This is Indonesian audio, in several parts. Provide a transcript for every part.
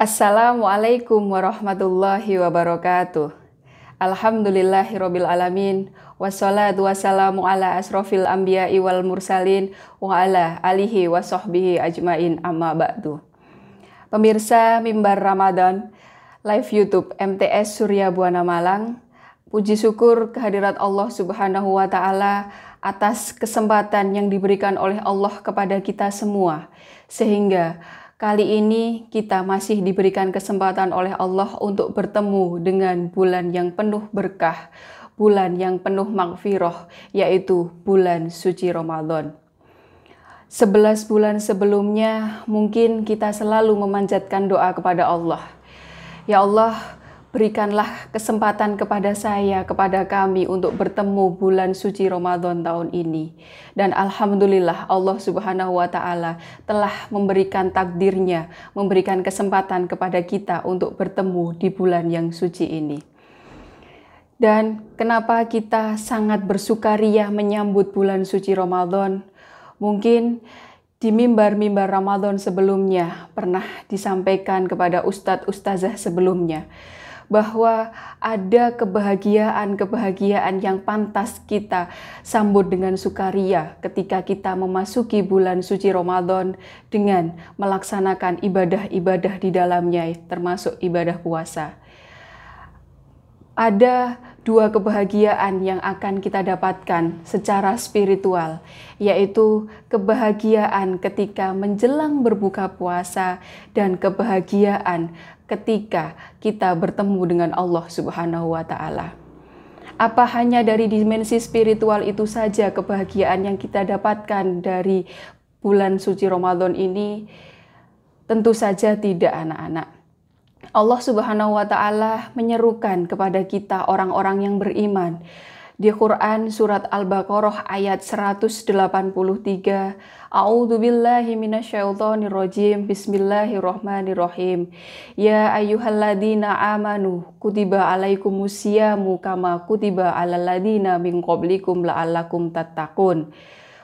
Assalamualaikum warahmatullahi wabarakatuh. Alhamdulillahirabbil alamin. Wassalatu wassalamu ala asrofil anbiya'i wal mursalin wa ala alihi wa sahbihi ajmain amma ba'du. Pemirsa Mimbar Ramadan, live YouTube MTS Surya Buana Malang, puji syukur kehadirat Allah Subhanahu wa Ta'ala atas kesempatan yang diberikan oleh Allah kepada kita semua, sehingga kali ini kita masih diberikan kesempatan oleh Allah untuk bertemu dengan bulan yang penuh berkah, bulan yang penuh maghfirah, yaitu bulan suci Ramadan. 11 bulan sebelumnya mungkin kita selalu memanjatkan doa kepada Allah. Ya Allah, berikanlah kesempatan kepada saya, kepada kami untuk bertemu bulan suci Ramadan tahun ini. Dan Alhamdulillah Allah Subhanahu wa Ta'ala telah memberikan takdirnya, memberikan kesempatan kepada kita untuk bertemu di bulan yang suci ini. Dan kenapa kita sangat bersukaria menyambut bulan suci Ramadan? Mungkin di mimbar-mimbar Ramadan sebelumnya pernah disampaikan kepada ustadz-ustazah sebelumnya, bahwa ada kebahagiaan yang pantas kita sambut dengan sukaria ketika kita memasuki bulan suci Ramadan dengan melaksanakan ibadah-ibadah di dalamnya, termasuk ibadah puasa. Ada dua kebahagiaan yang akan kita dapatkan secara spiritual, yaitu kebahagiaan ketika menjelang berbuka puasa dan kebahagiaan ketika kita bertemu dengan Allah Subhanahu wa Ta'ala. Apa hanya dari dimensi spiritual itu saja kebahagiaan yang kita dapatkan dari bulan suci Ramadan ini? Tentu saja tidak, anak-anak. Allah Subhanahu wa Ta'ala menyerukan kepada kita orang-orang yang beriman. Di Quran surat Al-Baqarah ayat 183, A'udzu billahi minasyaitonir rajim. Bismillahirrahmanirrahim. Ya ayyuhalladzina amanu kutiba alaikumusyamu kama kutiba alal ladzina min qablikum la'allakum tattaqun.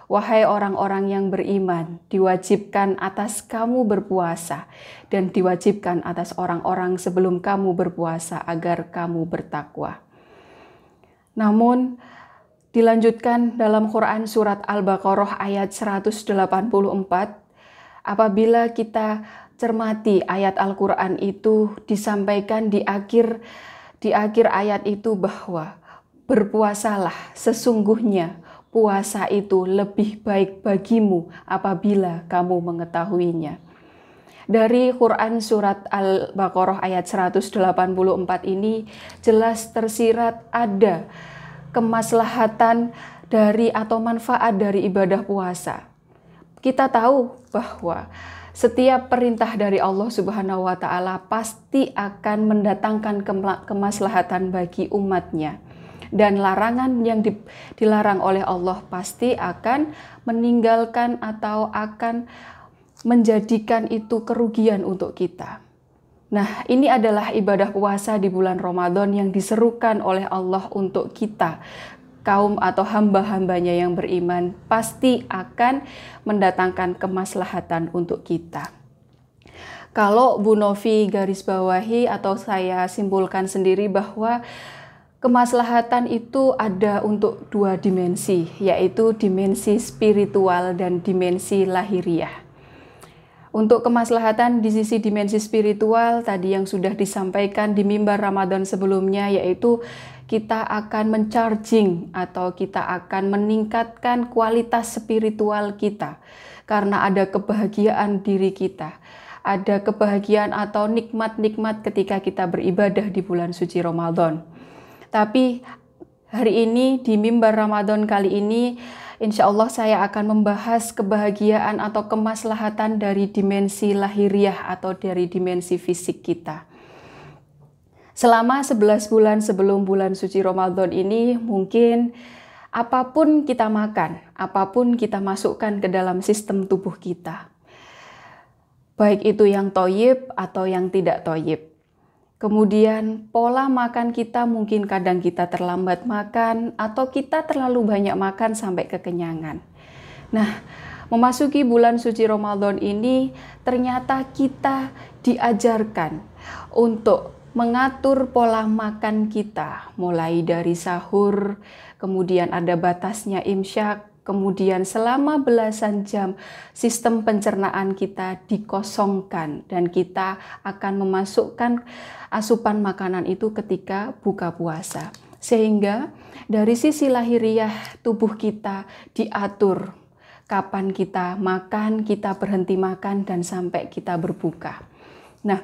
Wahai orang-orang yang beriman, diwajibkan atas kamu berpuasa dan diwajibkan atas orang-orang sebelum kamu berpuasa agar kamu bertakwa. Namun, dilanjutkan dalam Quran surat Al-Baqarah ayat 184, apabila kita cermati ayat Al-Quran itu disampaikan di akhir ayat itu bahwa berpuasalah, sesungguhnya puasa itu lebih baik bagimu apabila kamu mengetahuinya. Dari Quran surat Al-Baqarah ayat 184 ini jelas tersirat ada kemaslahatan dari atau manfaat dari ibadah puasa. Kita tahu bahwa setiap perintah dari Allah Subhanahu wa Ta'ala pasti akan mendatangkan kemaslahatan bagi umatnya. Dan larangan yang dilarang oleh Allah pasti akan meninggalkan atau akan menjadikan itu kerugian untuk kita. Nah, ini adalah ibadah puasa di bulan Ramadan yang diserukan oleh Allah untuk kita, kaum atau hamba-hambanya yang beriman, pasti akan mendatangkan kemaslahatan untuk kita. Kalau Bu Novi garis bawahi atau saya simpulkan sendiri bahwa kemaslahatan itu ada untuk dua dimensi, yaitu dimensi spiritual dan dimensi lahiriah. Untuk kemaslahatan di sisi dimensi spiritual, tadi yang sudah disampaikan di mimbar Ramadan sebelumnya, yaitu kita akan mencharging atau kita akan meningkatkan kualitas spiritual kita. Karena ada kebahagiaan diri kita, ada kebahagiaan atau nikmat-nikmat ketika kita beribadah di bulan suci Ramadan. Tapi hari ini di mimbar Ramadan kali ini, insya Allah saya akan membahas kebahagiaan atau kemaslahatan dari dimensi lahiriah atau dari dimensi fisik kita. Selama 11 bulan sebelum bulan suci Ramadan ini, mungkin apapun kita makan, apapun kita masukkan ke dalam sistem tubuh kita, baik itu yang thayyib atau yang tidak thayyib. Kemudian pola makan kita mungkin kadang kita terlambat makan atau kita terlalu banyak makan sampai kekenyangan. Nah, Memasuki bulan suci Ramadan ini ternyata kita diajarkan untuk mengatur pola makan kita, mulai dari sahur, kemudian ada batasnya imsyak, kemudian selama belasan jam sistem pencernaan kita dikosongkan dan kita akan memasukkan asupan makanan itu ketika buka puasa. Sehingga dari sisi lahiriah tubuh kita diatur kapan kita makan, kita berhenti makan, dan sampai kita berbuka. Nah,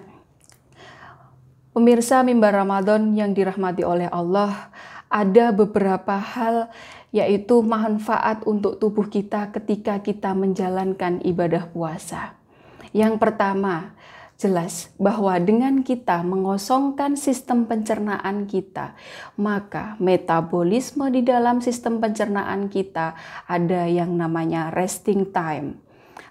pemirsa Mimbar Ramadan yang dirahmati oleh Allah, ada beberapa hal yaitu manfaat untuk tubuh kita ketika kita menjalankan ibadah puasa. Yang pertama, jelas bahwa dengan kita mengosongkan sistem pencernaan kita, maka metabolisme di dalam sistem pencernaan kita ada yang namanya resting time.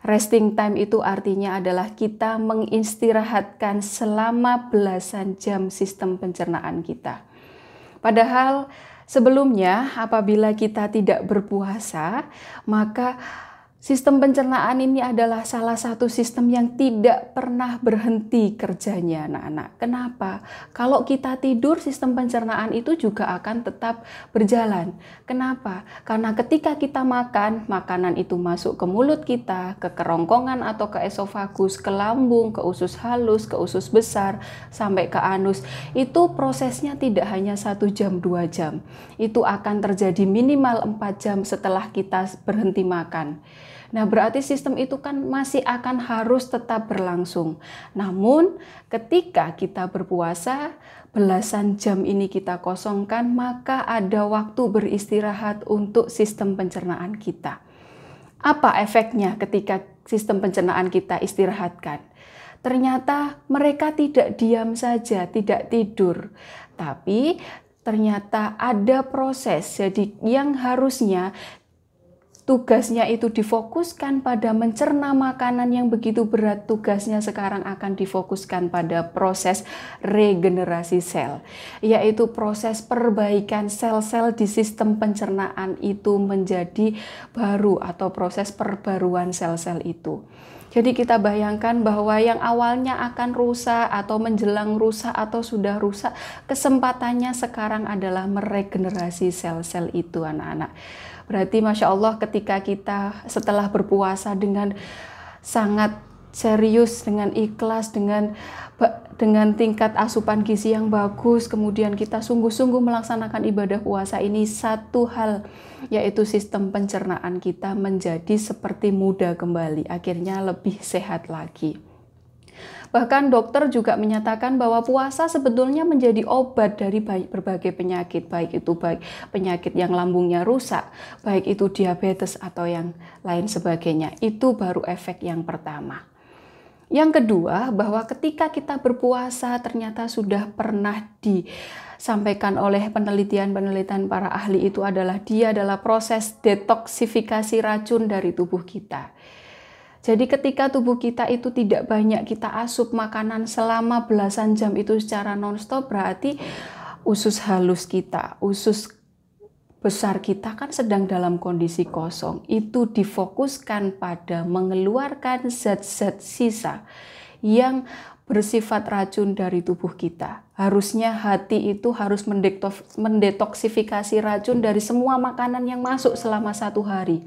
Resting time itu artinya adalah kita mengistirahatkan selama belasan jam sistem pencernaan kita. Padahal sebelumnya apabila kita tidak berpuasa, maka sistem pencernaan ini adalah salah satu sistem yang tidak pernah berhenti kerjanya, anak-anak. Kenapa? Kalau kita tidur, sistem pencernaan itu juga akan tetap berjalan. Kenapa? Karena ketika kita makan, makanan itu masuk ke mulut kita, ke kerongkongan atau ke esofagus, ke lambung, ke usus halus, ke usus besar, sampai ke anus. Itu prosesnya tidak hanya 1 jam, 2 jam. Itu akan terjadi minimal 4 jam setelah kita berhenti makan. Nah, berarti sistem itu kan masih akan harus tetap berlangsung. Namun, ketika kita berpuasa, belasan jam ini kita kosongkan, maka ada waktu beristirahat untuk sistem pencernaan kita. Apa efeknya ketika sistem pencernaan kita istirahatkan? Ternyata mereka tidak diam saja, tidak tidur. Tapi ternyata ada proses. Jadi yang harusnya tugasnya itu difokuskan pada mencerna makanan yang begitu berat, tugasnya sekarang akan difokuskan pada proses regenerasi sel, yaitu proses perbaikan sel-sel di sistem pencernaan itu menjadi baru atau proses perbaruan sel-sel itu. Jadi kita bayangkan bahwa yang awalnya akan rusak atau menjelang rusak atau sudah rusak, kesempatannya sekarang adalah meregenerasi sel-sel itu, anak-anak. Berarti Masya Allah ketika kita setelah berpuasa dengan sangat serius, dengan ikhlas, dengan tingkat asupan gizi yang bagus, kemudian kita sungguh-sungguh melaksanakan ibadah puasa ini, satu hal yaitu sistem pencernaan kita menjadi seperti muda kembali, akhirnya lebih sehat lagi. Bahkan dokter juga menyatakan bahwa puasa sebetulnya menjadi obat dari berbagai penyakit, baik itu penyakit yang lambungnya rusak, baik itu diabetes atau yang lain sebagainya. Itu baru efek yang pertama. Yang kedua, bahwa ketika kita berpuasa ternyata sudah pernah disampaikan oleh penelitian-penelitian para ahli itu adalah proses detoksifikasi racun dari tubuh kita. Jadi ketika tubuh kita itu tidak banyak kita asup makanan selama belasan jam itu secara non-stop, berarti usus halus kita, usus besar kita kan sedang dalam kondisi kosong. Itu difokuskan pada mengeluarkan zat-zat sisa yang bersifat racun dari tubuh kita. Harusnya hati itu harus mendetoksifikasi racun dari semua makanan yang masuk selama 1 hari.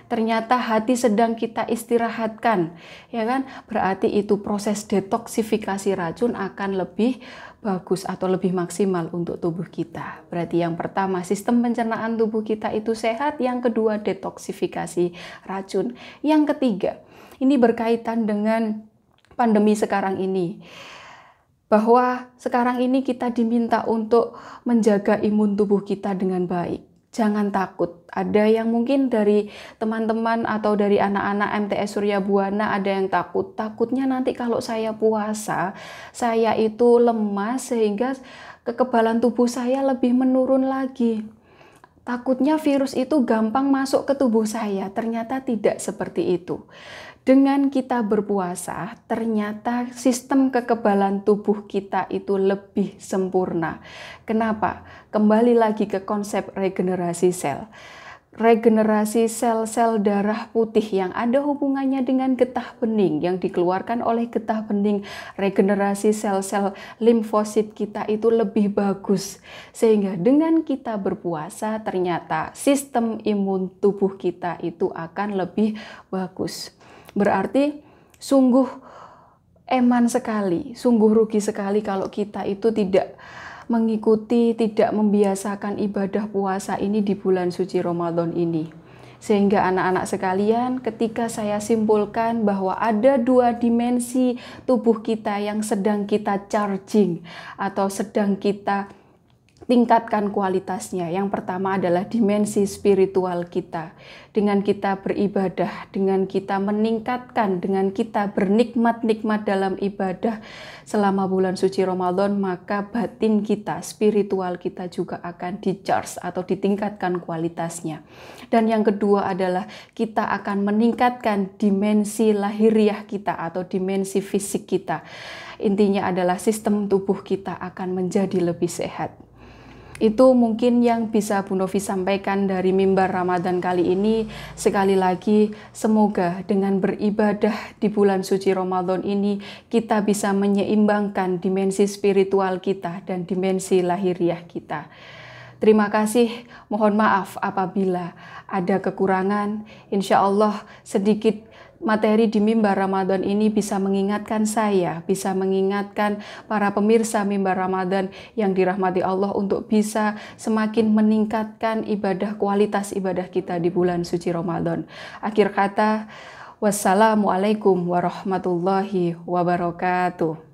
Ternyata hati sedang kita istirahatkan, ya kan? Berarti itu proses detoksifikasi racun akan lebih bagus atau lebih maksimal untuk tubuh kita. Berarti yang pertama, sistem pencernaan tubuh kita itu sehat. Yang kedua, detoksifikasi racun. Yang ketiga, ini berkaitan dengan pandemi sekarang ini. Bahwa sekarang ini kita diminta untuk menjaga imun tubuh kita dengan baik. Jangan takut. Ada yang mungkin dari teman-teman atau dari anak-anak MTS Surya Buana ada yang takut. Takutnya nanti kalau saya puasa, saya itu lemas sehingga kekebalan tubuh saya lebih menurun lagi. Takutnya virus itu gampang masuk ke tubuh saya. Ternyata tidak seperti itu. Dengan kita berpuasa, ternyata sistem kekebalan tubuh kita itu lebih sempurna. Kenapa? Kembali lagi ke konsep regenerasi sel. regenerasi sel-sel darah putih yang ada hubungannya dengan getah bening yang dikeluarkan oleh getah bening, regenerasi sel-sel limfosit kita itu lebih bagus. Sehingga dengan kita berpuasa ternyata sistem imun tubuh kita itu akan lebih bagus. Berarti sungguh eman sekali, sungguh rugi sekali kalau kita itu tidak mengikuti, tidak membiasakan ibadah puasa ini di bulan suci Ramadan ini. Sehingga anak-anak sekalian, ketika saya simpulkan bahwa ada dua dimensi tubuh kita yang sedang kita charging atau sedang kita tingkatkan kualitasnya. Yang pertama adalah dimensi spiritual kita. Dengan kita beribadah, dengan kita meningkatkan, dengan kita bernikmat-nikmat dalam ibadah selama bulan suci Ramadan, maka batin kita, spiritual kita juga akan di-charge atau ditingkatkan kualitasnya. Dan yang kedua adalah kita akan meningkatkan dimensi lahiriah kita atau dimensi fisik kita. Intinya adalah sistem tubuh kita akan menjadi lebih sehat. Itu mungkin yang bisa Bu Novi sampaikan dari mimbar Ramadan kali ini. Sekali lagi, semoga dengan beribadah di bulan suci Ramadan ini, kita bisa menyeimbangkan dimensi spiritual kita dan dimensi lahiriah kita. Terima kasih, mohon maaf apabila ada kekurangan. Insya Allah sedikit materi di mimbar Ramadan ini bisa mengingatkan saya, bisa mengingatkan para pemirsa mimbar Ramadan yang dirahmati Allah untuk bisa semakin meningkatkan ibadah, kualitas ibadah kita di bulan suci Ramadan. Akhir kata, wassalamualaikum warahmatullahi wabarakatuh.